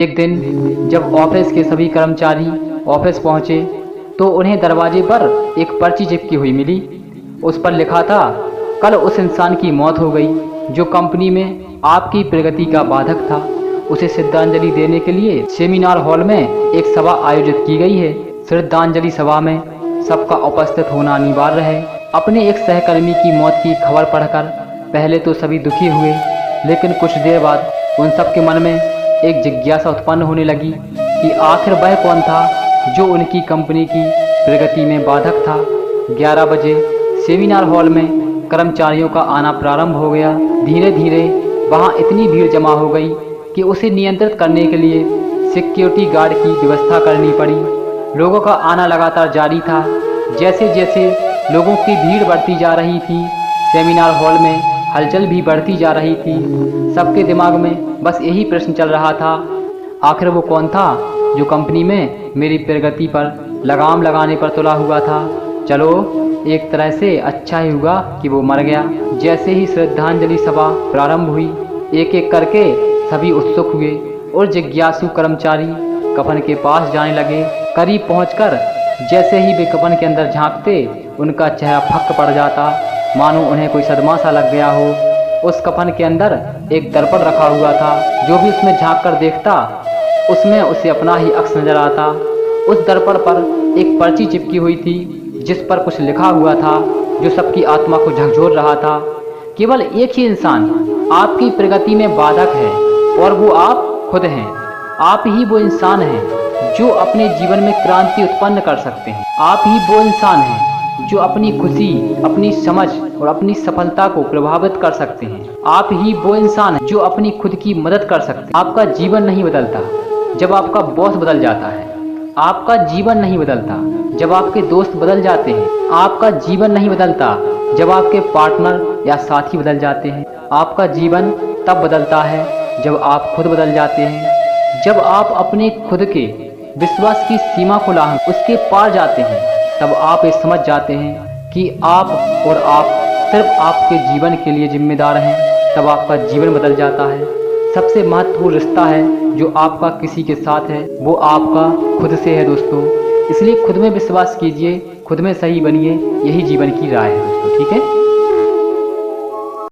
एक दिन जब ऑफिस के सभी कर्मचारी ऑफिस पहुंचे तो उन्हें दरवाजे पर एक पर्ची चिपकी हुई मिली। उस पर लिखा था, कल उस इंसान की मौत हो गई जो कंपनी में आपकी प्रगति का बाधक था। उसे श्रद्धांजलि देने के लिए सेमिनार हॉल में एक सभा आयोजित की गई है। श्रद्धांजलि सभा में सबका उपस्थित होना अनिवार्य है। अपने एक सहकर्मी की मौत की खबर पढ़कर पहले तो सभी दुखी हुए, लेकिन कुछ देर बाद उन सबके मन में एक जिज्ञासा उत्पन्न होने लगी कि आखिर वह कौन था जो उनकी कंपनी की प्रगति में बाधक था। 11 बजे सेमिनार हॉल में कर्मचारियों का आना प्रारंभ हो गया। धीरे धीरे वहां इतनी भीड़ जमा हो गई कि उसे नियंत्रित करने के लिए सिक्योरिटी गार्ड की व्यवस्था करनी पड़ी। लोगों का आना लगातार जारी था। जैसे जैसे लोगों की भीड़ बढ़ती जा रही थी, सेमिनार हॉल में हलचल भी बढ़ती जा रही थी। सबके दिमाग में बस यही प्रश्न चल रहा था, आखिर वो कौन था जो कंपनी में मेरी प्रगति पर लगाम लगाने पर तुला हुआ था। चलो, एक तरह से अच्छा ही हुआ कि वो मर गया। जैसे ही श्रद्धांजलि सभा प्रारंभ हुई, एक एक करके सभी उत्सुक हुए और जिज्ञासु कर्मचारी कफन के पास जाने लगे। करीब पहुंचकर जैसे ही वे कफन के अंदर झांकते, उनका चेहरा फक्क पड़ जाता, मानो उन्हें कोई सदमा सा लग गया हो। उस कफन के अंदर एक दर्पण रखा हुआ था। जो भी उसमें झांक कर देखता, उसमें उसे अपना ही अक्स नजर आता। उस दर्पण पर एक पर्ची चिपकी हुई थी जिस पर कुछ लिखा हुआ था जो सबकी आत्मा को झकझोर रहा था। केवल एक ही इंसान आपकी प्रगति में बाधक है और वो आप खुद हैं। आप ही वो इंसान हैं जो अपने जीवन में क्रांति उत्पन्न कर सकते हैं। आप ही वो इंसान हैं जो अपनी खुशी, अपनी समझ और अपनी सफलता को प्रभावित कर सकते हैं। आप ही वो इंसान हैं जो अपनी खुद की मदद कर सकते हैं। आपका जीवन नहीं बदलता जब आपका बॉस बदल जाता है। आपका जीवन नहीं बदलता जब आपके दोस्त बदल जाते हैं। आपका जीवन नहीं बदलता जब आपके पार्टनर या साथी बदल जाते हैं। आपका जीवन तब बदलता है जब आप खुद बदल जाते हैं। जब आप अपने खुद के विश्वास की सीमा को लांघ उसके पार जाते हैं, तब आप ये समझ जाते हैं कि आप और आप सिर्फ आपके जीवन के लिए जिम्मेदार हैं। तब आपका जीवन बदल जाता है। सबसे महत्वपूर्ण रिश्ता है जो आपका किसी के साथ है, वो आपका खुद से है दोस्तों। इसलिए खुद में विश्वास कीजिए, खुद में सही बनिए। यही जीवन की राह है दोस्तों, ठीक है।